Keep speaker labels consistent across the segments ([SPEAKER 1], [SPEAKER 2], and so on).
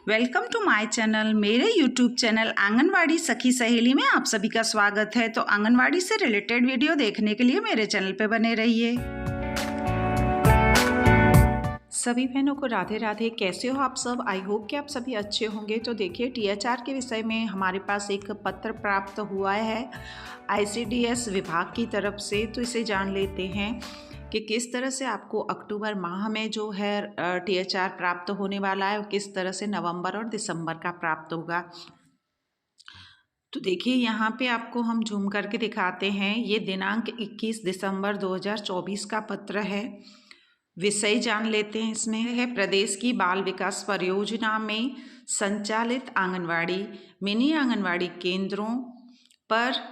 [SPEAKER 1] Welcome to my channel. मेरे YouTube channel Anganwadi Sakhi Saheli में आप सभी का स्वागत है। तो आंगनवाड़ी से रिलेटेड वीडियो देखने के लिए मेरे चैनल पे बने रहिए। सभी बहनों को राधे राधे। कैसे हो आप सब? आई होप कि आप सभी अच्छे होंगे। तो देखिए, टीएचआर के विषय में हमारे पास एक पत्र प्राप्त हुआ है आईसीडीएस विभाग की तरफ से। तो इसे जान लेते हैं कि किस तरह से आपको अक्टूबर माह में जो है टीएचआर प्राप्त होने वाला है और किस तरह से नवंबर और दिसंबर का प्राप्त होगा। तो देखिए, यहाँ पे आपको हम जूम करके दिखाते हैं। ये दिनांक 21 दिसंबर 2024 का पत्र है। विषय जान लेते हैं। इसमें है प्रदेश की बाल विकास परियोजना में संचालित आंगनवाड़ी मिनी आंगनवाड़ी केंद्रों पर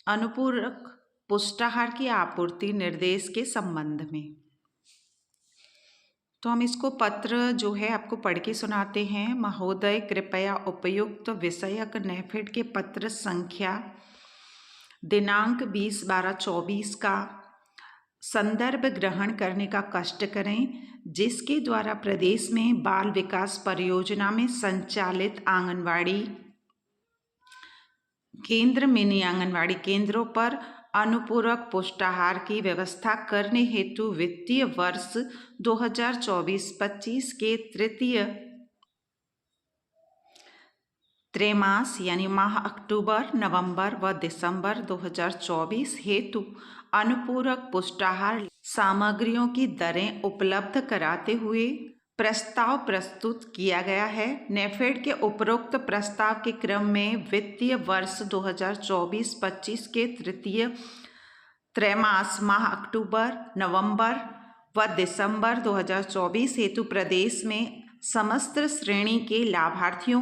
[SPEAKER 1] अनुपूरक पुष्टाहार की आपूर्ति निर्देश के संबंध में। तो हम इसको पत्र जो है आपको पढ़ के सुनाते हैं। महोदय, कृपया उपयुक्त विषयक नेफेड के पत्र संख्या दिनांक 20/12/24 का संदर्भ ग्रहण करने का कष्ट करें, जिसके द्वारा प्रदेश में बाल विकास परियोजना में संचालित आंगनवाड़ी केंद्र मिनी आंगनवाड़ी केंद्रों पर अनुपूरक पुष्टाहार की व्यवस्था करने हेतु वित्तीय वर्ष 2024-25 के तृतीय त्रैमास यानी माह अक्टूबर, नवंबर व दिसंबर 2024 हेतु अनुपूरक पुष्टाहार सामग्रियों की दरें उपलब्ध कराते हुए प्रस्ताव प्रस्तुत किया गया है। नेफेड के उपरोक्त प्रस्ताव के क्रम में वित्तीय वर्ष 2024-25 के तृतीय त्रैमास माह अक्टूबर, नवंबर व दिसंबर 2024 हेतु प्रदेश में समस्त श्रेणी के लाभार्थियों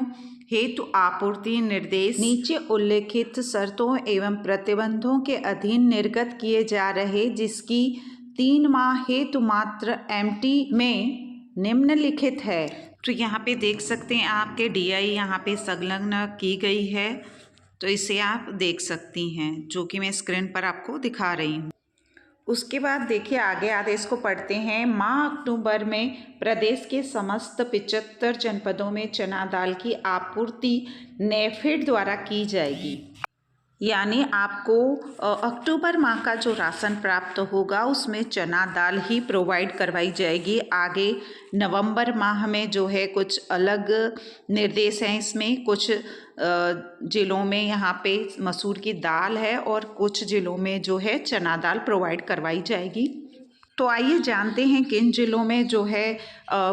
[SPEAKER 1] हेतु आपूर्ति निर्देश नीचे उल्लेखित शर्तों एवं प्रतिबंधों के अधीन निर्गत किए जा रहे, जिसकी 3 माह हेतु मात्र एमटी में निम्नलिखित है। तो यहाँ पे देख सकते हैं आपके डीआई यहाँ पे संलग्न की गई है। तो इसे आप देख सकती हैं, जो कि मैं स्क्रीन पर आपको दिखा रही हूँ। उसके बाद देखिए, आगे आदेश को पढ़ते हैं। माह अक्टूबर में प्रदेश के समस्त 75 जनपदों में चना दाल की आपूर्ति नेफेड द्वारा की जाएगी। यानी आपको अक्टूबर माह का जो राशन प्राप्त होगा उसमें चना दाल ही प्रोवाइड करवाई जाएगी। आगे नवंबर माह में जो है कुछ अलग निर्देश हैं। इसमें कुछ ज़िलों में यहाँ पे मसूर की दाल है और कुछ ज़िलों में जो है चना दाल प्रोवाइड करवाई जाएगी। तो आइए जानते हैं किन ज़िलों में जो है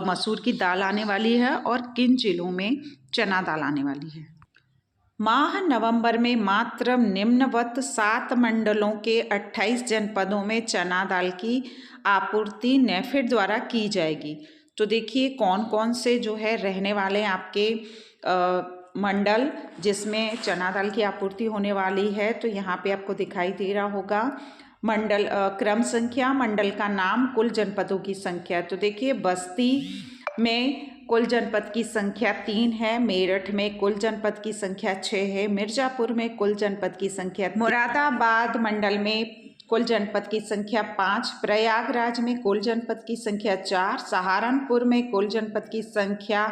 [SPEAKER 1] मसूर की दाल आने वाली है और किन ज़िलों में चना दाल आने वाली है। माह नवंबर में मात्र निम्नवत 7 मंडलों के 28 जनपदों में चना दाल की आपूर्ति नेफेड द्वारा की जाएगी। तो देखिए, कौन कौन से जो है रहने वाले आपके मंडल जिसमें चना दाल की आपूर्ति होने वाली है। तो यहाँ पे आपको दिखाई दे रहा होगा मंडल क्रम संख्या, मंडल का नाम, कुल जनपदों की संख्या। तो देखिए, बस्ती में कुल जनपद की संख्या 3 है, मेरठ में कुल जनपद की संख्या 6 है, मिर्ज़ापुर में कुल जनपद की संख्या, मुरादाबाद मंडल में कुल जनपद की संख्या 5, प्रयागराज में कुल जनपद की संख्या 4, सहारनपुर में कुल जनपद की संख्या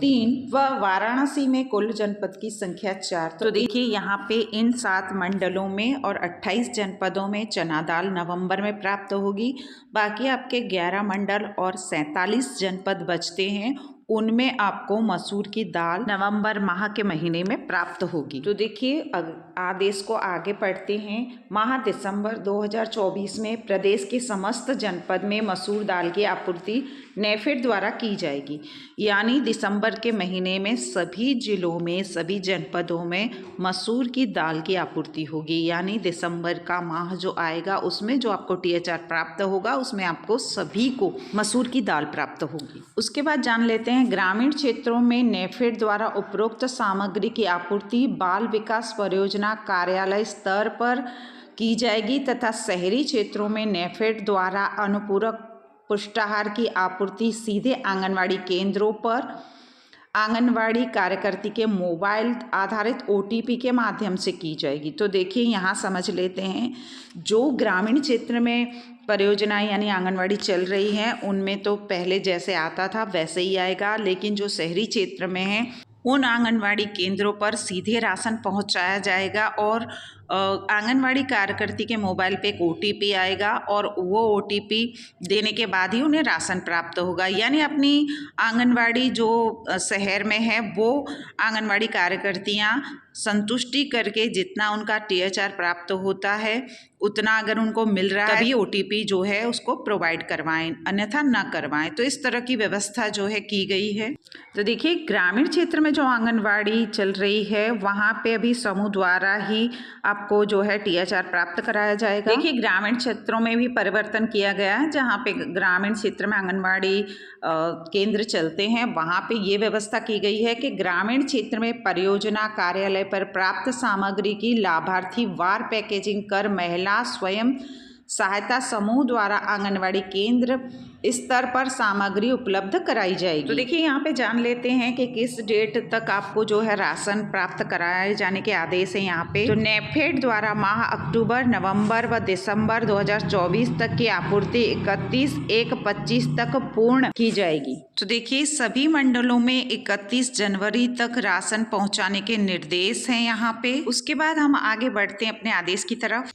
[SPEAKER 1] 3 व वाराणसी में कुल जनपद की संख्या 4। तो देखिए, यहाँ पे इन 7 मंडलों में और 28 जनपदों में चना दाल नवंबर में प्राप्त होगी। बाकी आपके 11 मंडल और 47 जनपद बचते हैं, उनमें आपको मसूर की दाल नवंबर माह के महीने में प्राप्त होगी। तो देखिए, आदेश को आगे पढ़ते हैं। माह दिसंबर 2024 में प्रदेश के समस्त जनपद में मसूर दाल की आपूर्ति नेफेड द्वारा की जाएगी। यानी दिसंबर के महीने में सभी जिलों में, सभी जनपदों में मसूर की दाल की आपूर्ति होगी। यानी दिसंबर का माह जो आएगा उसमें जो आपको टीएचआर प्राप्त होगा उसमें आपको सभी को मसूर की दाल प्राप्त होगी। उसके बाद जान लेते हैं, ग्रामीण क्षेत्रों में नेफेड द्वारा उपरोक्त सामग्री की आपूर्ति बाल विकास परियोजना कार्यालय स्तर पर की जाएगी तथा शहरी क्षेत्रों में नेफेड द्वारा अनुपूरक पुष्टाहार की आपूर्ति सीधे आंगनवाड़ी केंद्रों पर आंगनवाड़ी कार्यकर्ती के मोबाइल आधारित ओटीपी के माध्यम से की जाएगी। तो देखिए, यहाँ समझ लेते हैं, जो ग्रामीण क्षेत्र में परियोजनाएं यानी आंगनवाड़ी चल रही हैं उनमें तो पहले जैसे आता था वैसे ही आएगा, लेकिन जो शहरी क्षेत्र में है उन आंगनवाड़ी केंद्रों पर सीधे राशन पहुंचाया जाएगा और आंगनवाड़ी कार्यकर्ती के मोबाइल पे एक OTP आएगा और वो OTP देने के बाद ही उन्हें राशन प्राप्त होगा। यानी अपनी आंगनवाड़ी जो शहर में है वो आंगनवाड़ी कार्यकर्तियां संतुष्टि करके जितना उनका THR प्राप्त होता है उतना अगर उनको मिल रहा है तभी OTP जो है उसको प्रोवाइड करवाएं, अन्यथा ना करवाएं। तो इस तरह की व्यवस्था जो है की गई है। तो देखिए ग्रामीण क्षेत्र में जो आंगनवाड़ी चल रही है वहाँ पे अभी समूह द्वारा ही आपको जो है THR प्राप्त कराया जाएगा। देखिए ग्रामीण क्षेत्रों में भी परिवर्तन किया गया है, जहाँ पे ग्रामीण क्षेत्र में आंगनवाड़ी केंद्र चलते हैं वहाँ पे ये व्यवस्था की गई है कि ग्रामीण क्षेत्र में परियोजना कार्यालय पर प्राप्त सामग्री की लाभार्थी वार पैकेजिंग कर महिला स्वयं सहायता समूह द्वारा आंगनवाड़ी केंद्र स्तर पर सामग्री उपलब्ध कराई जाएगी। तो देखिए यहाँ पे जान लेते हैं कि किस डेट तक आपको जो है राशन प्राप्त कराए जाने के आदेश है। यहाँ पे तो नेफेड द्वारा माह अक्टूबर, नवंबर व दिसंबर 2024 तक की आपूर्ति 31/1/25 तक पूर्ण की जाएगी। तो देखिए सभी मंडलों में 31 जनवरी तक राशन पहुँचाने के निर्देश हैं यहाँ पे। उसके बाद हम आगे बढ़ते हैं अपने आदेश की तरफ।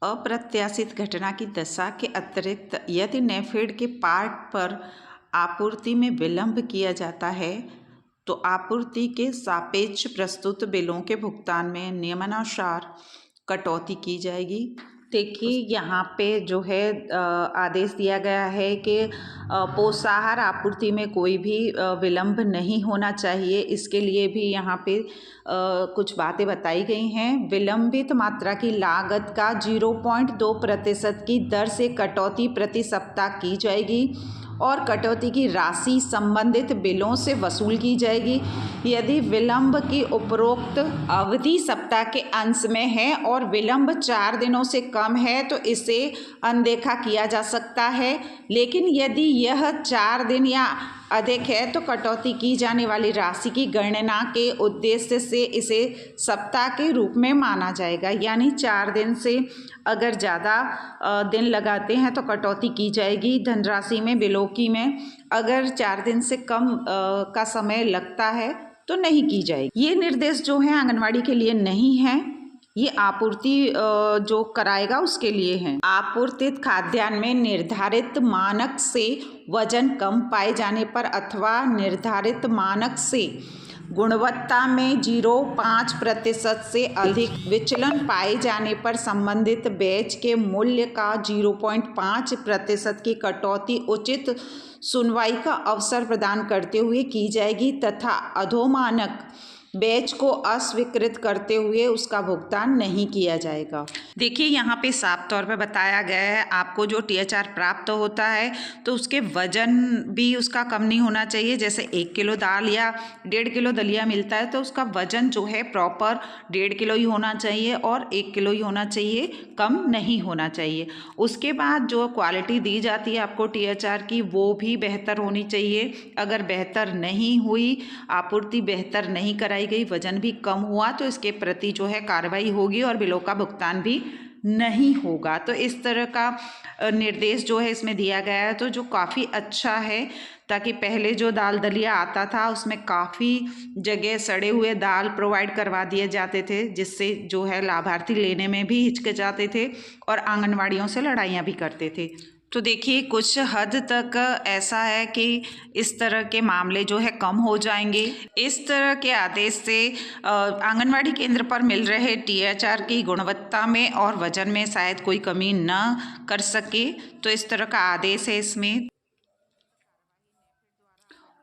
[SPEAKER 1] अप्रत्याशित घटना की दशा के अतिरिक्त यदि नेफेड के पार्ट पर आपूर्ति में विलंब किया जाता है तो आपूर्ति के सापेक्ष प्रस्तुत बिलों के भुगतान में नियमानुसार कटौती की जाएगी। देखिए यहाँ पे जो है आदेश दिया गया है कि पोषाहार आपूर्ति में कोई भी विलंब नहीं होना चाहिए। इसके लिए भी यहाँ पे कुछ बातें बताई गई हैं। विलंबित मात्रा की लागत का 0.2% की दर से कटौती प्रति सप्ताह की जाएगी और कटौती की राशि संबंधित बिलों से वसूल की जाएगी। यदि विलंब की उपरोक्त अवधि सप्ताह के अंश में है और विलंब 4 दिनों से कम है तो इसे अनदेखा किया जा सकता है, लेकिन यदि यह 4 दिन या अधिक है तो कटौती की जाने वाली राशि की गणना के उद्देश्य से इसे सप्ताह के रूप में माना जाएगा। यानी 4 दिन से अगर ज़्यादा दिन लगाते हैं तो कटौती की जाएगी धनराशि में, बिलों की में। अगर 4 दिन से कम का समय लगता है तो नहीं की जाएगी। ये निर्देश जो है आंगनवाड़ी के लिए नहीं है, ये आपूर्ति जो कराएगा उसके लिए है। आपूर्तित खाद्यान्न में निर्धारित मानक से वजन कम पाए जाने पर अथवा निर्धारित मानक से गुणवत्ता में 0.5% से अधिक विचलन पाए जाने पर संबंधित बैच के मूल्य का 0.5% की कटौती उचित सुनवाई का अवसर प्रदान करते हुए की जाएगी तथा अधोमानक बैच को अस्वीकृत करते हुए उसका भुगतान नहीं किया जाएगा। देखिए यहाँ पे साफ तौर पे बताया गया है आपको जो THR प्राप्त होता है तो उसके वजन भी उसका कम नहीं होना चाहिए। जैसे 1 किलो दाल या 1.5 किलो दलिया मिलता है तो उसका वजन जो है प्रॉपर 1.5 किलो ही होना चाहिए और 1 किलो ही होना चाहिए, कम नहीं होना चाहिए। उसके बाद जो क्वालिटी दी जाती है आपको THR की वो भी बेहतर होनी चाहिए। अगर बेहतर नहीं हुई, आपूर्ति बेहतर नहीं कराई गई, वजन भी कम हुआ तो इसके प्रति जो है कार्रवाई होगी और बिलों का भुगतान भी नहीं होगा। तो इस तरह का निर्देश जो है इसमें दिया गया है तो जो काफ़ी अच्छा है, ताकि पहले जो दाल दलिया आता था उसमें काफ़ी जगह सड़े हुए दाल प्रोवाइड करवा दिए जाते थे जिससे जो है लाभार्थी लेने में भी हिचकिचाते थे और आंगनवाड़ियों से लड़ाइयाँ भी करते थे। तो देखिए कुछ हद तक ऐसा है कि इस तरह के मामले जो है कम हो जाएंगे। इस तरह के आदेश से आंगनवाड़ी केंद्र पर मिल रहे THR की गुणवत्ता में और वजन में शायद कोई कमी न कर सके। तो इस तरह का आदेश है इसमें।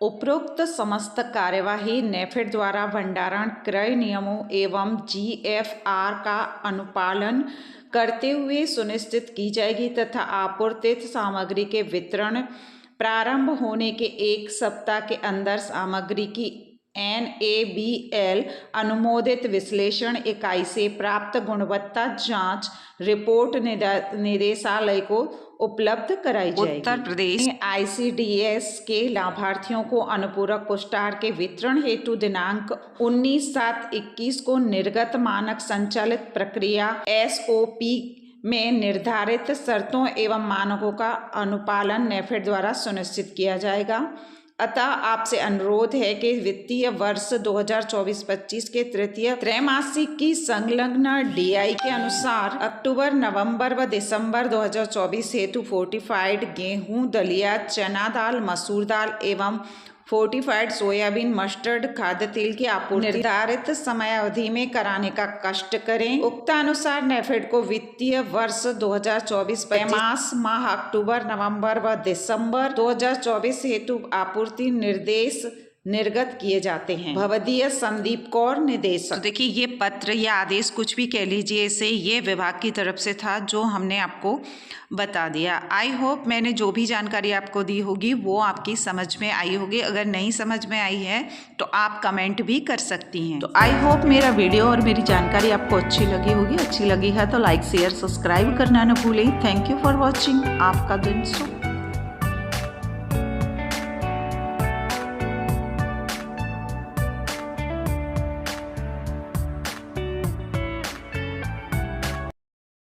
[SPEAKER 1] उपरोक्त समस्त कार्यवाही नेफेड द्वारा भंडारण क्रय नियमों एवं GFR का अनुपालन करते हुए सुनिश्चित की जाएगी तथा आपूर्तित सामग्री के वितरण प्रारंभ होने के 1 सप्ताह के अंदर सामग्री की NABL अनुमोदित विश्लेषण इकाई से प्राप्त गुणवत्ता जांच रिपोर्ट निदेशालय को उपलब्ध कराई जाएगी। उत्तर प्रदेश ICDS के लाभार्थियों को अनुपूरक पुष्टाहार के वितरण हेतु दिनांक 19/7/21 को निर्गत मानक संचालित प्रक्रिया SOP में निर्धारित शर्तों एवं मानकों का अनुपालन नेफेड द्वारा सुनिश्चित किया जाएगा। अतः आपसे अनुरोध है कि वित्तीय वर्ष 2024-25 के तृतीय त्रैमासिक की संलग्न डीआई के अनुसार अक्टूबर, नवंबर व दिसंबर 2024 हेतु फोर्टिफाइड गेहूं, दलिया, चना दाल, मसूर दाल एवं फोर्टिफाइड सोयाबीन, मस्टर्ड खाद्य तेल की आपूर्ति निर्धारित समयावधि में कराने का कष्ट करें। उक्तानुसार नेफेड को वित्तीय वर्ष 2024-25 माह अक्टूबर, नवंबर व दिसंबर 2024 हेतु आपूर्ति निर्देश निर्गत किए जाते हैं। भवदीय संदीप कौर, निदेशक। तो देखिए, ये पत्र या आदेश कुछ भी कह लीजिए, इसे ये विभाग की तरफ से था जो हमने आपको बता दिया। आई होप मैंने जो भी जानकारी आपको दी होगी वो आपकी समझ में आई होगी। अगर नहीं समझ में आई है तो आप कमेंट भी कर सकती हैं। तो आई होप मेरा वीडियो और मेरी जानकारी आपको अच्छी लगी होगी। अच्छी लगी है तो लाइक, शेयर, सब्सक्राइब करना न भूलें। Thank you for watching. आपका दिन शुभ।